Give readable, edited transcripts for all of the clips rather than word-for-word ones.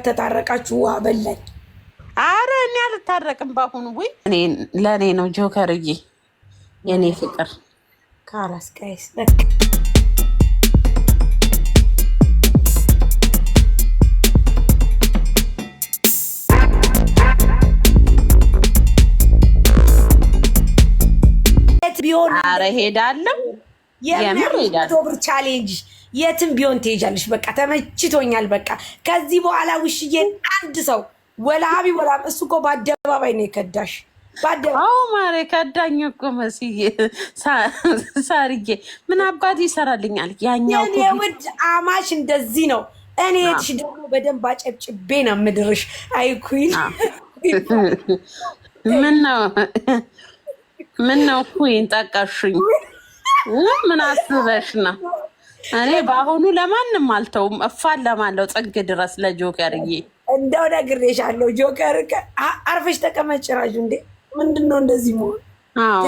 ተታረቃችሁ ውሃ በላኝ። አረ እኔ አልታረቅም ባሁኑ። ወይ እኔ ለኔ ነው ጆከርዬ የኔ ፍቅር ካላስ ጋይስ ቢሆን አረ ሄዳለሁ የምር ሄዳለሁ። ብር ቻሌንጅ የትም ቢሆን ትሄጃለሽ። በቃ ተመችቶኛል። በቃ ከዚህ በኋላ ውሽዬን አንድ ሰው ወላ ሀቢብ ወላ እሱ እኮ በአደባባይ ነው የከዳሽ። አዎ ማሬ ከዳኝ እኮ መስዬ ሳርዬ ምን አባት ይሰራልኛል ያኛው እኔ ውድ አማሽ እንደዚህ ነው። እኔ እትሽ ደግሞ በደንብ አጨብጭቤ ነው ምድርሽ። አይኩኝ ምን ነው ኩይን ጠቀሽኝ? ምን አስበሽ ነው? እኔ በአሁኑ ለማንም አልተውም። እፋለማለሁ ጥግ ድረስ ለጆከርዬ። እንደው ነግሬሻለሁ። ጆከር አርፈሽ ተቀመጭ። ራጁ እንዴ ምንድነው እንደዚህ መሆን? አዎ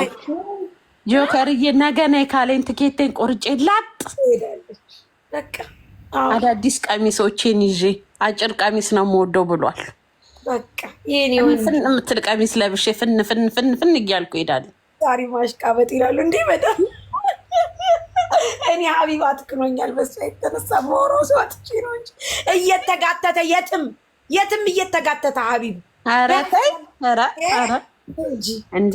ጆከርዬ ነገ ነይ ካለኝ ትኬቴን ቆርጬ ላጥ ሄዳለች። በቃ አዳዲስ ቀሚሶቼን ይዤ አጭር ቀሚስ ነው የምወደው ብሏል። በቃ የኔ ወንድ የምትል ቀሚስ ለብሼ ፍን እያልኩ ሄዳለሁ። ዛሬ ማሽቃበጥ ይላሉ እንዴ በጣም እኔ ሀቢባ ትክኖኛል። በሷ የተነሳ ሞሮ ሰዋትቺ ነው እንጂ እየተጋተተ የትም እየተጋተተ ሀቢብ ኧረ ተይ ኧረ እንጂ እንዴ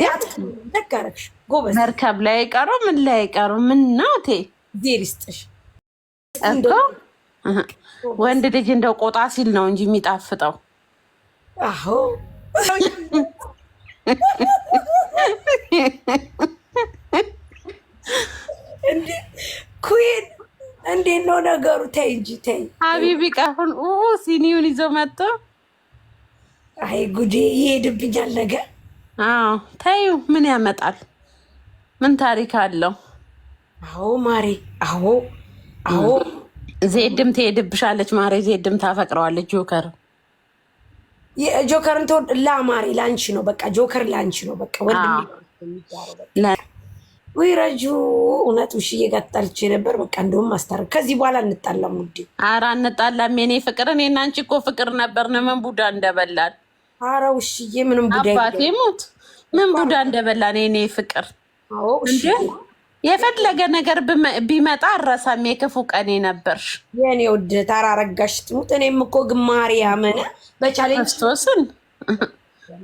ነጋረክሽ ጎበዝ መርከብ ላይ ቀሩ ምን ላይ ቀሩ ምን ነው ቴ ዴሪስጥሽ እኮ ወንድ ልጅ እንደው ቆጣ ሲል ነው እንጂ የሚጣፍጠው። አዎ እንዴ ኩይን እንዴት ነው ነገሩ? ተይ እንጂ ተይ። ሀቢቢ ቀሁን ሲኒውን ይዞ መጥቶ አይ ጉዴ ይሄድብኛል ነገር። አዎ ተይው ምን ያመጣል? ምን ታሪክ አለው? አዎ ማሬ አዎ ዜድም ትሄድብሻለች ማሬ። ዜድም ታፈቅረዋለች ጆከር። ጆከርን ተወድ ለማሬ ላንቺ ነው በቃ። ጆከር ላንቺ ነው በቃ። ወንድም የሚዳረው ወይ ረጁ እውነት ውሽዬ ጋር ተጣልቼ ነበር። በቃ እንደውም ማስታረቅ ከዚህ በኋላ እንጣላም ውዴ። ኧረ እንጣላም የኔ ፍቅር። እኔና አንቺ እኮ ፍቅር ነበር። ምን ቡዳ እንደበላን። ኧረ ውሽዬ ምንም ቡዳ አባቴ ሞት ምን ቡዳ እንደበላን የኔ ፍቅር። አዎ እሺ የፈለገ ነገር ቢመጣ አረሳም። የክፉ ቀኔ ነበርሽ የኔ ውድ። ታራረጋሽ ትሙት። እኔም እኮ ግማሪ ያመነ በቻሌንጅ ክርስቶስን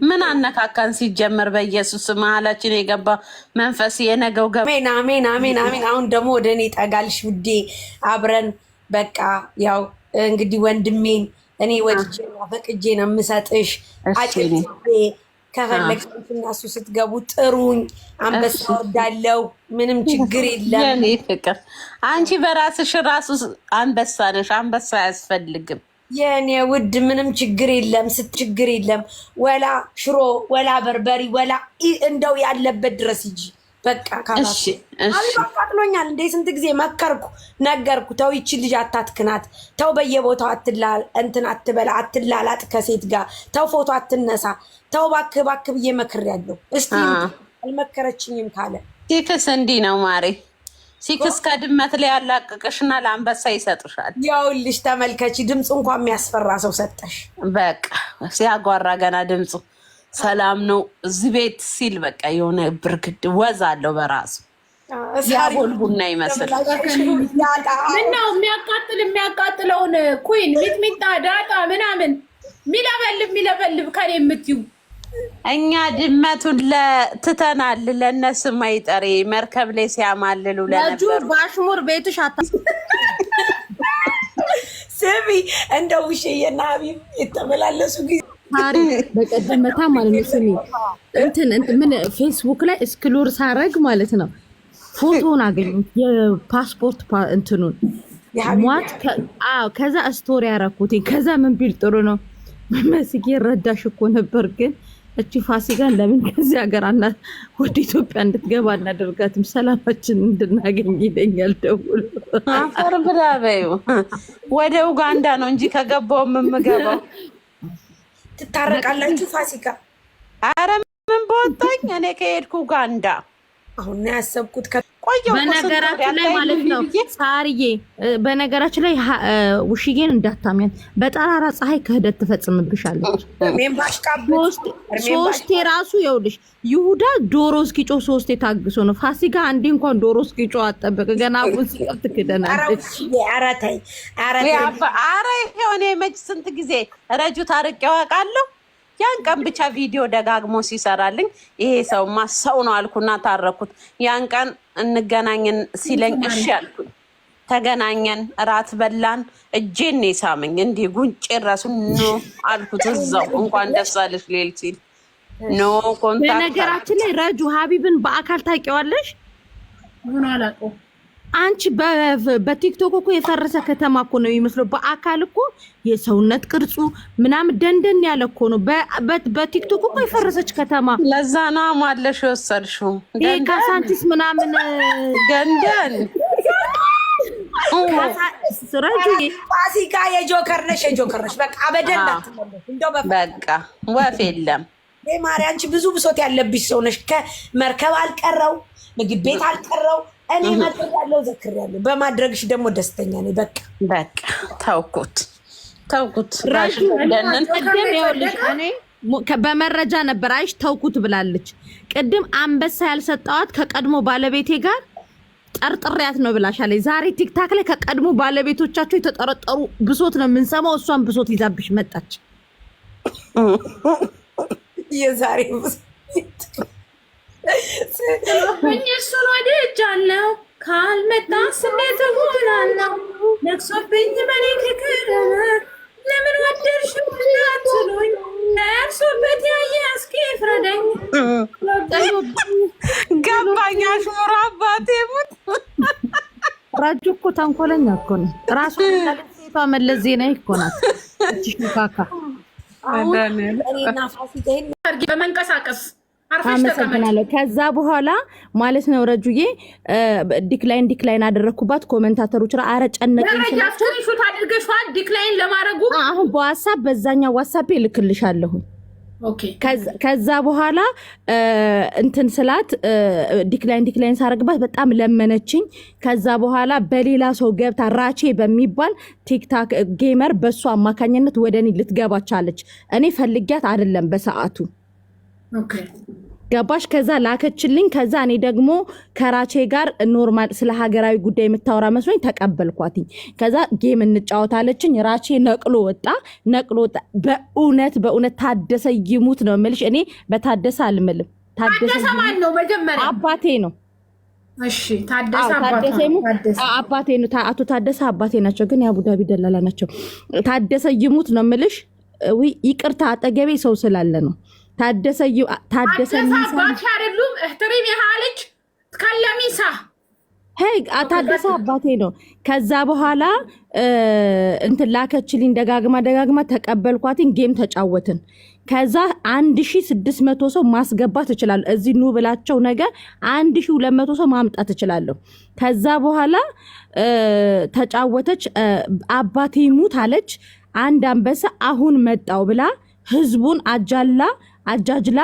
ምን አነካካን? ሲጀመር በኢየሱስ መሀላችን የገባ መንፈስ የነገው አሜን። አሁን ደግሞ ወደ እኔ ጠጋልሽ ውዴ። አብረን በቃ ያው እንግዲህ ወንድሜን እኔ ወድጄ ፈቅጄ ነው የምሰጥሽ። አጭቤ ከፈለግሽ እና እሱ ስትገቡ ጥሩኝ። አንበሳ ወዳለው ምንም ችግር የለም የኔ ፍቅር። አንቺ በራስሽ ራሱ አንበሳ ነሽ። አንበሳ አያስፈልግም የኔ ውድ። ምንም ችግር የለም ችግር የለም። ወላ ሽሮ ወላ በርበሪ ወላ እንደው ያለበት ድረስ ሂጂ በቃ። ካላሽ አልባቃጥሎኛል እንዴ ስንት ጊዜ መከርኩ ነገርኩ። ተው ይቺ ልጅ አታትክናት። ተው በየቦታው አትበላ አትላላጥ ከሴት ጋር። ተው ፎቶ አትነሳ። ተው ባክ ብዬ መክሬያለሁ። እስቲ አልመከረችኝም ካለ ሲክስ እንዲህ ነው ማሬ። ሲክስ ከድመት ላይ ያላቀቀሽና ለአንበሳ ይሰጥሻል። ያውልሽ ተመልከቺ። ድምፁ እንኳን የሚያስፈራ ሰው ሰጠሽ። በቃ ሲያጓራ ገና ድምፁ ሰላም ነው እዚህ ቤት ሲል በቃ የሆነ ብርግድ ወዝ አለው በራሱ ያቦል ቡና ይመስል። ምነው የሚያቃጥለውን ኩይን ሚጥሚጣ ዳጣ ምናምን ሚለበልብ ከኔ የምትዩ እኛ ድመቱን ትተናል። ለነሱ ማይጠሪ መርከብ ላይ ሲያማልሉ ለነበሩ ባሽሙር ቤትሽ ስሚ እንደው ውሽዬና ሀቢብ የተመላለሱ ጊዜ በቀደመታ ማለት ነው። ስሚ ምን ፌስቡክ ላይ እስክሎር ሳረግ ማለት ነው ፎቶውን አገኙት የፓስፖርት እንትኑን ሟት። ከዛ ስቶሪ ያረኩት። ከዛ ምን ቢል ጥሩ ነው መስጌ ረዳሽ እኮ ነበር ግን እቺ ፋሲካን ለምን ከዚህ ሀገር ወደ ኢትዮጵያ እንድትገባ እናደርጋትም ሰላማችን እንድናገኝ ይለኛል ደውሎ። አፈር ብላ በይው። ወደ ኡጋንዳ ነው እንጂ ከገባው የምገባው። ትታረቃላችሁ ፋሲካ? አረ ምን በወጣኝ እኔ ከሄድኩ ኡጋንዳ አሁን ነው ያሰብኩት። በነገራችን ላይ ማለት ነው ሳርዬ፣ በነገራችን ላይ ውሽዬን እንዳታሚያት በጠራራ ፀሐይ ክህደት ትፈጽምብሻለች። ሶስቴ ራሱ ይኸውልሽ ይሁዳ ዶሮ እስኪጮ ሶስቴ ታግሶ ነው። ፋሲካ አንዴ እንኳን ዶሮ እስኪጮ አጠበቅ ገና አሁን ሲቀርት ክደናለች። ኧረ የሆነ መች ስንት ጊዜ ረጁ ታርቄው አውቃለሁ። ያን ቀን ብቻ ቪዲዮ ደጋግሞ ሲሰራልኝ ይሄ ሰውማ ሰው ነው አልኩና ታረኩት። ያን ቀን እንገናኘን ሲለኝ እሺ አልኩኝ። ተገናኘን፣ እራት በላን። እጄን ነው የሳመኝ እንዲህ ጉንጬ ራሱ ኖ አልኩት እዛው። እንኳን ደስ አለሽ ሌል ሲል ኖ ኮንታክት። በነገራችን ላይ ረጁ ሀቢብን በአካል ታውቂዋለሽ? ምን አላውቀውም። አንቺ በቲክቶክ እኮ የፈረሰ ከተማ እኮ ነው የሚመስለው። በአካል እኮ የሰውነት ቅርጹ ምናምን ደንደን ያለ እኮ ነው። በቲክቶክ እኮ የፈረሰች ከተማ። ለዛ ነው ማለሽ ወሰድሽው ካሳንቺስ ምናምን ገንደን ፋሲካ የጆከር ነሽ፣ የጆከር ነሽ። በቃ አበደን እንዳትመለሽ። እንደው በቃ ወፍ የለም። ማርያም አንቺ ብዙ ብሶት ያለብሽ ሰው ነሽ። ከመርከብ አልቀረው ምግብ ቤት አልቀረው እኔ መጥራለሁ ዘክሬያለሁ። በማድረግሽ ደግሞ ደስተኛ ነኝ። በቃ ተውኩት። በመረጃ ነበር አይሽ ተውኩት ብላለች። ቅድም አንበሳ ያልሰጠዋት ከቀድሞ ባለቤቴ ጋር ጠርጥሪያት ነው ብላሻለች። ዛሬ ቲክታክ ላይ ከቀድሞ ባለቤቶቻቸው የተጠረጠሩ ብሶት ነው የምንሰማው። እሷን ብሶት ይዛብሽ መጣች። የዛሬ እሱን ወድጃለሁ ካልመጣ ስሜት ሆናለሁ ነግሶብኝ በኔ ክክረመ ለምን ወደድሽ ብላትሉኝ ደርሶበት ያየ እስኪ ፍረደኝ። ገባኝ አሽሙራ አባቴ ሙት። ራጁ እኮ ተንኮለኛ እኮ ነው። ራሱ ሴቷ መለስ ዜናዊ እኮ ናት። ሽካካ እኔና ፋሲካ በመንቀሳቀስ አመሰግናለሁ። ከዛ በኋላ ማለት ነው ረጁዬ ዲክላይን አደረኩባት። ኮሜንታተሮች አረ ጨነቀኝ ስላቸው ሹት አድርገሽዋል ዲክላይን ለማድረጉ አሁን በዋትስአፕ በዛኛው ዋትስአፕ ልክልሻለሁ። ኦኬ ከዛ በኋላ እንትን ስላት ዲክላይን ሳረግባት በጣም ለመነችኝ። ከዛ በኋላ በሌላ ሰው ገብታ ራቼ በሚባል ቲክታክ ጌመር በሱ አማካኝነት ወደኔ ልትገባ ቻለች። እኔ ፈልጊያት አይደለም በሰዓቱ ኦኬ ገባሽ? ከዛ ላከችልኝ። ከዛ እኔ ደግሞ ከራቼ ጋር ኖርማል ስለ ሀገራዊ ጉዳይ የምታወራ መስሎኝ ተቀበልኳትኝ። ከዛ ጌም እንጫወታለችኝ። ራቼ ነቅሎ ወጣ። በእውነት ታደሰ ይሙት ነው የምልሽ። እኔ በታደሰ አልምልም። ታደሰ ማን ነው? መጀመሪያ አባቴ ነው። እሺ ታደሰ አባቴ ነው። አቶ ታደሰ አባቴ ናቸው፣ ግን የአቡዳቢ ደላላ ናቸው። ታደሰ ይሙት ነው የምልሽ። ይቅርታ አጠገቤ ሰው ስላለ ነው። ታደሰ አባቴ አይደሉም። እህትሪም ያለች ተከለሚሳ ታደሰ አባቴ ነው። ከዛ በኋላ እንትን ላከችልኝ ደጋግማ ተቀበልኳትን። ጌም ተጫወትን። ከዛ 1600 ሰው ማስገባት እችላለሁ። እዚህ ኑ ብላቸው ነገር 1200 ሰው ማምጣት እችላለሁ። ከዛ በኋላ ተጫወተች። አባቴ ሙት አለች። አንድ አንበሳ አሁን መጣው ብላ ህዝቡን አጃጅላ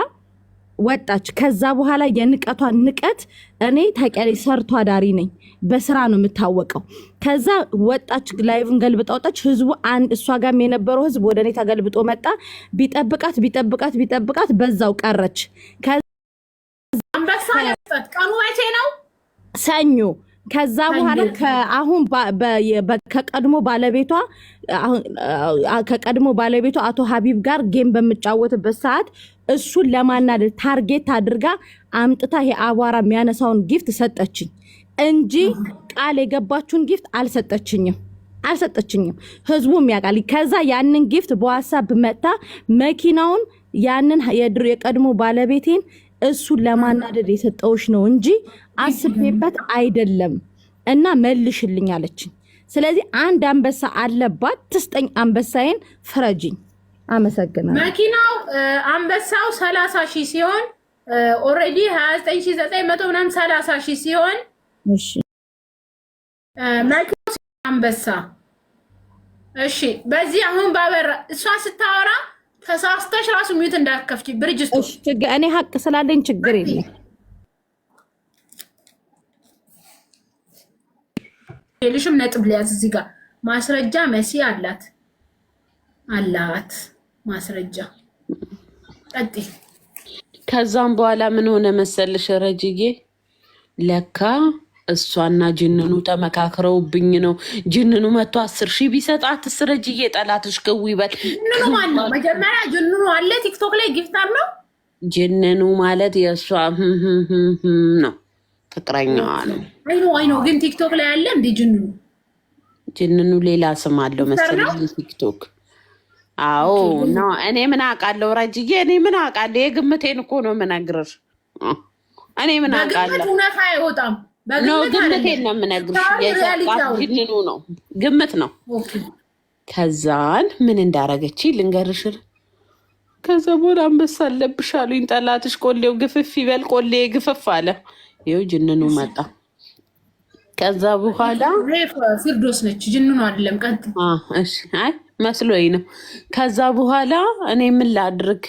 ወጣች። ከዛ በኋላ የንቀቷን ንቀት እኔ ታውቂያለሽ፣ ሰርቶ አዳሪ ነኝ፣ በስራ ነው የምታወቀው። ከዛ ወጣች፣ ላይቭን ገልብጣ ወጣች። ህዝቡ እሷ ጋርም የነበረው ህዝብ ወደ እኔ ተገልብጦ መጣ። ቢጠብቃት በዛው ቀረች። አንበሳ ያስጠት ቀኑ መቼ ነው? ሰኞ። ከዛ በኋላ ከቀድሞ ባለቤቷ አቶ ሀቢብ ጋር ጌም በምጫወትበት ሰዓት እሱን ለማናደድ ታርጌት አድርጋ አምጥታ ይሄ አቧራ የሚያነሳውን ጊፍት ሰጠችኝ እንጂ ቃል የገባችውን ጊፍት አልሰጠችኝም። ህዝቡም ያውቃል። ከዛ ያንን ጊፍት በዋትስአፕ መጣ መኪናውን ያንን የቀድሞ ባለቤቴን እሱን ለማናደድ የሰጠውሽ ነው እንጂ አስቤበት አይደለም እና መልሽልኝ አለችኝ። ስለዚህ አንድ አንበሳ አለባት፣ ትስጠኝ፣ አንበሳዬን ፍረጅኝ። አመሰግናለሁ። መኪናው አንበሳው 30,000 ሲሆን ኦሬዲ 29,900 ምናምን 30,000 ሲሆን እሺ መኪናው አንበሳ እሺ። በዚህ አሁን ባበራ እሷ ስታወራ ተሳስተሽ ራሱ ሚዩት እንዳትከፍቺ ብርጅስቶ። እሺ እኔ ሀቅ ስላለኝ ችግር የለም። ልሽም ነጥብ ሊያዝ እዚህ ጋር ማስረጃ መሲ አላት ማስረጃ ቀጥ ከዛም በኋላ ምን ሆነ መሰልሽ ረጅዬ ለካ እሷና ጅንኑ ተመካክረውብኝ ነው። ጅንኑ መቶ 10,000 ቢሰጣት ረጅዬ ጠላትሽ ክው ይበል። ጅንኑ ማለት መጀመሪያ ጅንኑ አለ ቲክቶክ ላይ ጊፍታር ነው። ጅንኑ ማለት የእሷ ነው ፍቅረኛዋ ነው። አይኖ ግን ቲክቶክ ላይ አለ እንዴ ጅንኑ ሌላ ስም አለው መሰለኝ ቲክቶክ። አዎ ነው። እኔ ምን አውቃለሁ ረጅዬ፣ እኔ ምን አውቃለሁ? የግምቴን እኮ ነው የምነግርሽ። እኔ ምን አውቃለሁ? እውነት አይወጣም። ግምቴን ነው የምነግርሽ። የሰጣት ጅንኑ ነው፣ ግምት ነው። ከዛን ምን እንዳረገች ልንገርሽ። ከዛ በኋላ አንበሳ አለብሽ አሉኝ። ጠላትሽ ቆሌው ግፍፍ ይበል። ቆሌ ግፍፍ አለ። ይኸው ጅንኑ መጣ። ከዛ በኋላ ፊርዶስ ነች ጅንኑ አይደለም። ቀጥ እሺ፣ አይ መስሎኝ ነው። ከዛ በኋላ እኔ ምን ላድርግ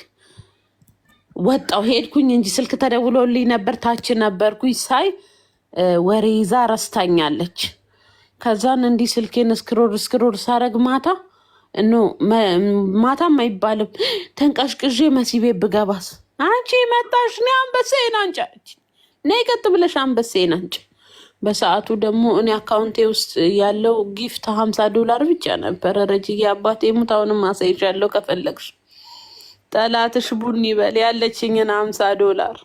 ወጣው ሄድኩኝ እንጂ ስልክ ተደውሎልኝ ነበር። ታች ነበርኩኝ ሳይ ወሬ ይዛ ረስታኛለች። ከዛን እንዲህ ስልኬን ስክሮል ሳረግ ማታም አይባልም ተንቀሽቅዤ መሲቤ ብገባስ አንቺ መጣሽ ኔ አንበሴን አንቺ አለች። ነይ ቀጥ ብለሽ አንበሴን አንቺ። በሰዓቱ ደግሞ እኔ አካውንቴ ውስጥ ያለው ጊፍት $50 ብቻ ነበረ። ረጅዬ አባቴ ሙታውንም አሳይሻለሁ ከፈለግሽ። ጠላትሽ ቡኒ በል ያለችኝን $50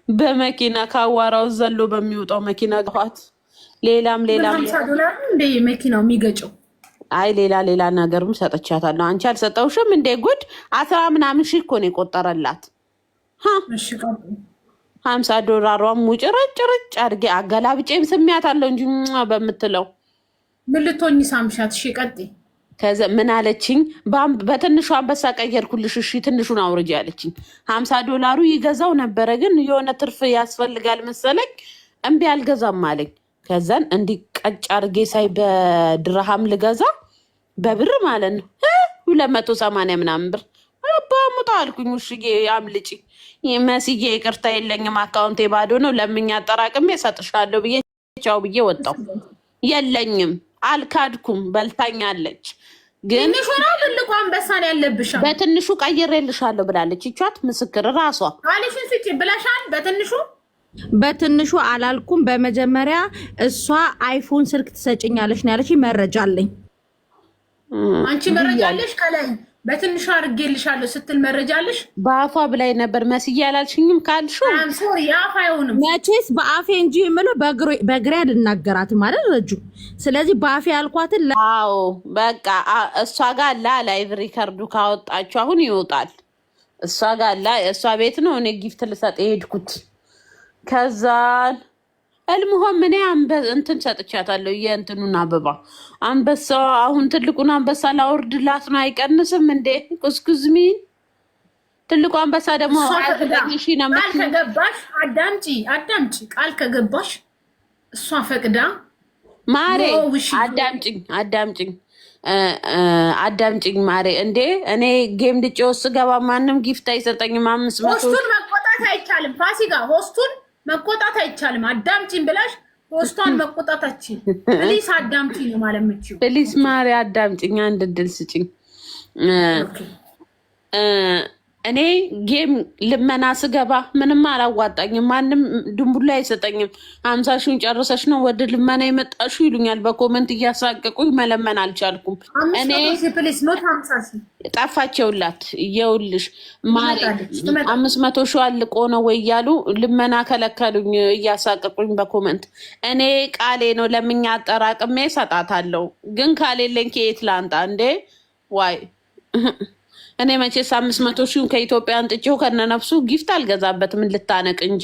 በመኪና ካዋራው ዘሎ በሚወጣው መኪና ገፋት። ሌላም $50 እንደ መኪናው የሚገጨው አይ ሌላ ነገርም ሰጥቻታለሁ። አንቺ አልሰጠውሽም እንዴ? ጉድ 10 ምናምን ሺህ እኮ ነው የቆጠረላት። $50 ሙጭርጭ አድርጌ አገላብጬም ስሚያታለሁ እንጂ በምትለው ምን ልትሆኚ ሳምሻት? እሺ ቀጥይ። ከዛ ምን አለችኝ? በትንሹ አንበሳ ቀየርኩልሽ። እሺ ትንሹን አውርጅ አለችኝ። $50 ይገዛው ነበረ ግን የሆነ ትርፍ ያስፈልጋል መሰለኝ እምቢ አልገዛም አለኝ። ከዛን እንዲህ ቀጭ አድርጌ ሳይ በድርሃም ልገዛ በብር ማለት ነው 280 ምናምን ብር አባሙጣ አልኩኝ። ውሽዬ አምልጪ መስዬ ይቅርታ የለኝም አካውንቴ ባዶ ነው ለምኛ አጠራቅሜ እሰጥሻለሁ ብዬ ቻው ብዬ ወጣሁ። የለኝም አልካድኩም። በልታኛለች። ግን ትንሹ ነው ትልቁ አንበሳ ነው ያለብሽ። በትንሹ ቀይሬልሻለሁ ብላለች። ይቻት ምስክር ራሷ አለሽን ስጪ ብለሻል። በትንሹ አላልኩም። በመጀመሪያ እሷ አይፎን ስልክ ትሰጭኛለሽ ነው ያለች። መረጃ አለኝ። አንቺ መረጃ አለሽ? ከላይ በትንሹ አድርጌልሻለሁ ስትል መረጃ አለሽ? በአፏ ብላይ ነበር መስዬ ያላልሽኝም ካልሹ ሶሪ የአፍ አይሆንም። መቼስ በአፌ እንጂ የምለው በግሬ አልናገራትም ማለት ረጁ። ስለዚህ በአፌ ያልኳትን አዎ በቃ እሷ ጋር ላይቭ ሪከርዱ ካወጣችሁ አሁን ይወጣል። እሷ ጋር እሷ ቤት ነው እኔ ጊፍት ልሰጥ የሄድኩት። ከዛን እልምሆን እኔ እንትን ሰጥቻታለሁ። የእንትኑን አበባ አንበሳ አሁን ትልቁን አንበሳ ላወርድላት ነው። አይቀንስም እንዴ? ቁስኩዝሚን ትልቁ አንበሳ ደግሞ ቃል ከገባሽ አዳምጪ ቃል ከገባሽ እሷ ፈቅዳ ማሬ አዳምጪኝ ማሬ። እንዴ እኔ ጌም ልጭወስ ገባ ማንም ጊፍት አይሰጠኝም። 500 ሆስቱን መቆጣት አይቻልም። ፋሲካ ሆስቱን መቆጣት አይቻልም። አዳምጪኝ ብላሽ ሆስቷን መቆጣታችን ፕሊስ አዳምጪኝ ነው ማለት የምችው። ፕሊስ ማሪ አዳምጪኝ፣ አንድ እድል ስጪኝ። እኔ ጌም ልመና ስገባ ምንም አላዋጣኝም። ማንም ድንቡላ አይሰጠኝም። 50 ሺውን ጨርሰሽ ነው ወደ ልመና የመጣሹ ይሉኛል በኮመንት እያሳቀቁኝ። መለመን አልቻልኩም። እኔ ጠፋቸውላት እየውልሽ ማሪ 500 ሺው አልቆ ነው ወይ እያሉ ልመና ከለከሉኝ እያሳቀቁኝ በኮመንት። እኔ ቃሌ ነው ለምኛ አጠራቅሜ ሰጣታለሁ። ግን ካሌለኝ ከየት ላንጣ እንዴ? ዋይ እኔ መቼስ 500 ሺውን ከኢትዮጵያ አንጥቼው ከነነፍሱ ጊፍት አልገዛበትም። ልታነቅ እንጂ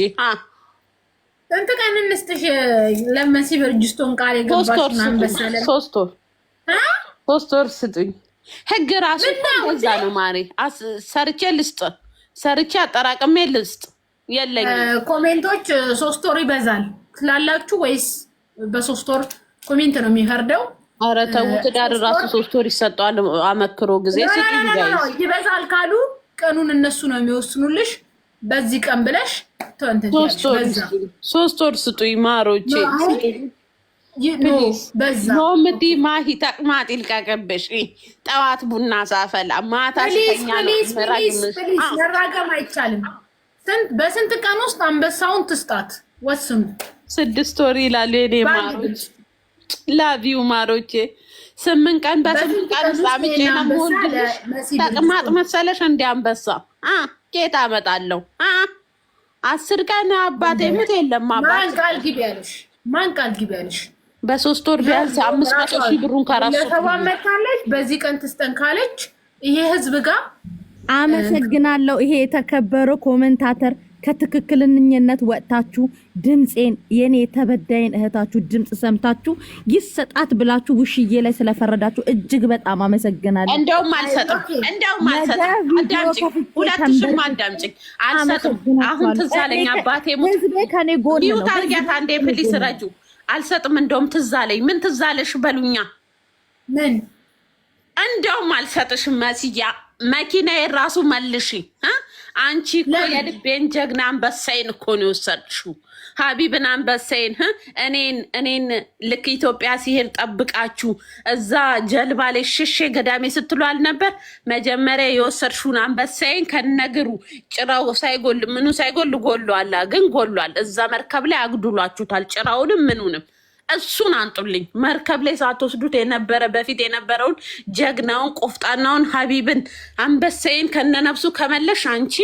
እንት ቀን እንስጥሽ ለመሲ በርጅስቶን ቃል የገባሽ አንበሳለ 3 ወር ስጡኝ። ህግ ራሱ እንደዛ ነው ማሪ። ሰርቼ አጠራቅሜ ልስጥ የለኝም። ኮሜንቶች 3 ወር ይበዛል ትላላችሁ ወይስ በ3 ወር ኮሜንት ነው የሚፈርደው? ኧረ ተው ትዳር ራሱ 3 ወር ይሰጠዋል። አመክሮ ጊዜ ይበዛል ካሉ ቀኑን እነሱ ነው የሚወስኑልሽ። በዚህ ቀን ብለሽ 3 ወር ስጡኝ ማሮቼ። ኖምዲ ማሂ ተቅማጥ ይልቀቅብሽ። ጠዋት ቡና ሳፈላ ማታ ሲተኛ ነው መራግምሽ። መራገም አይቻልም። በስንት ቀን ውስጥ አንበሳውን ትስጣት ወስኑ። 6 ወር ይላሉ የኔ ማሮች። ላቪው ማሮቼ 8 ቀን በ8 ቀን ውስጥ አምጬ ነው የምወልድልሽ። ተቅማጥ መሰለሽ እንደ አንበሳ ጌታ አመጣለሁ። 10 ቀን አባቴ ምት የለም አባቴ። ማን ቃል ግቢ ያለሽ? በ3 ወር ቢያንስ 500 ሺህ ብሩን ከራሱ ተባመታለች። በዚህ ቀን ትስጠን ካለች ይሄ ህዝብ ጋር አመሰግናለሁ። ይሄ የተከበረው ኮሜንታተር ከትክክለኝነት ወጣችሁ ድምጼን የኔ ተበዳይን እህታችሁ ድምጽ ሰምታችሁ ይሰጣት ብላችሁ ውሽዬ ላይ ስለፈረዳችሁ እጅግ በጣም አመሰግናለሁ። እንደውም አልሰጥም። አዳምጪኝ፣ ሁለትሽም አዳምጪኝ። አልሰጥም። አሁን ትዝ አለኝ አባቴ ሞት ከኔ ጎን ነው። ታርጊያት አንዴ ፕሊስ ረጁ። አልሰጥም። እንደውም ትዝ አለኝ። ምን ትዝ አለሽ በሉኛ። ምን እንደውም አልሰጥሽም መስያ መኪናዬ ራሱ መልሺ። አንቺ እኮ የልቤን ጀግና አንበሳይን እኮ ነው የወሰድሽው። ሀቢብን አንበሳይን እኔን ልክ ኢትዮጵያ ሲሄድ ጠብቃችሁ እዛ ጀልባ ላይ ሽሼ ገዳሜ ስትሉ አልነበር? መጀመሪያ የወሰድሽውን አንበሳይን ከነግሩ ጭራው ሳይጎል ምኑ ሳይጎል ጎሏል። ግን ጎሏል። እዛ መርከብ ላይ አግዱሏችሁታል። ጭራውንም ምኑንም እሱን አንጡልኝ። መርከብ ላይ ሳትወስዱት የነበረ በፊት የነበረውን ጀግናውን ቆፍጣናውን ሀቢብን አንበሳይን ከነነፍሱ ከመለሽ አንቺ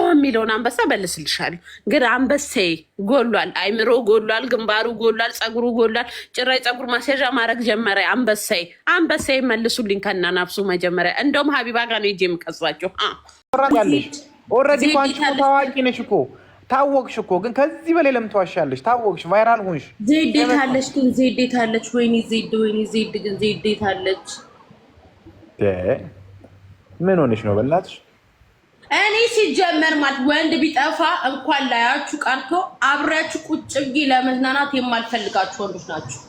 የሚለውን አንበሳ መልስልሻለሁ። ግን አንበሳይ ጎሏል። አይምሮ ጎሏል። ግንባሩ ጎሏል። ፀጉሩ ጎሏል። ጭራይ ፀጉር ማስያዣ ማድረግ ጀመረ። አንበሳይ መልሱልኝ ከነነፍሱ መጀመሪያ። እንደውም ሀቢባ ጋር ነው ሂጅ የምቀጽባቸው። ኦልሬዲ አንቺ ታዋቂ ነሽ እኮ ታወቅሽ እኮ። ግን ከዚህ በላይ ለምን ተዋሻለሽ? ታወቅሽ፣ ቫይራል ሆንሽ። ዜዴት አለች ግን ዜዴት አለች። ወይኔ ዜድ ግን ዜዴት አለች። ምን ሆነሽ ነው በላትሽ? እኔ ሲጀመር ማለት ወንድ ቢጠፋ እንኳን ላያችሁ ቀርቶ አብሬያችሁ ቁጭ ብዬ ለመዝናናት የማልፈልጋችሁ ወንዶች ናችሁ።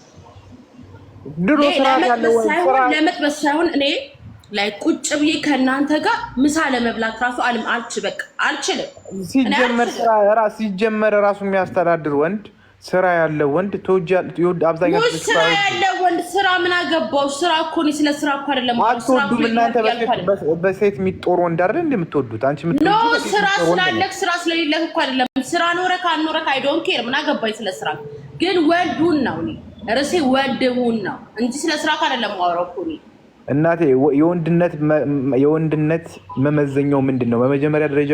ድሮ ስራ ያለው ወይ ስራ ለመጥበስ ሳይሆን እኔ ላይ ቁጭ ብዬ ከእናንተ ጋር ምሳ ለመብላት ራሱ አልችልም። ሲጀመር ራሱ የሚያስተዳድር ወንድ ስራ ያለው ወንድ አብዛኛው ስራ ያለው ወንድ ስራ ምን አገባው? ስራ እኮ ነው። ስለ ስራ እኮ አይደለም። አትወዱም እናንተ በሴት የሚጦር ወንድ አይደል እንደምትወዱት አንቺ ኖ ስራ ስላለክ ስራ ስለሌለክ እኮ አይደለም። ስራ ኖረክ አልኖረክ አይ ዶንት ኬር ምን አገባኝ ስለ ስራ። ግን ወንዱን ነው እኔ ርሴ ወንዱን ነው እንጂ ስለ ስራ አይደለም ማወራው እኮ ነው። እናቴ የወንድነት መመዘኛው ምንድን ነው? በመጀመሪያ ደረጃ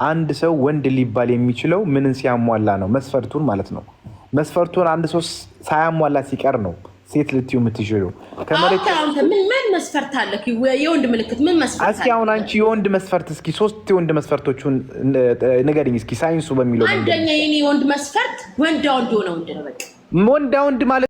አንድ ሰው ወንድ ሊባል የሚችለው ምንን ሲያሟላ ነው? መስፈርቱን ማለት ነው። መስፈርቱን አንድ ሰው ሳያሟላ ሲቀር ነው ሴት ልትዩ የምትችሉ። ምን መስፈርት አለ? የወንድ ምልክት ምን መስፈርት? እስኪ አሁን አንቺ የወንድ መስፈርት እስኪ 3 የወንድ መስፈርቶቹን ንገሪኝ እስኪ ሳይንሱ በሚለው። አንደኛ የኔ የወንድ መስፈርት ወንዳ ወንድ ሆነ ወንድ ነው። በቃ ወንዳ ወንድ ማለት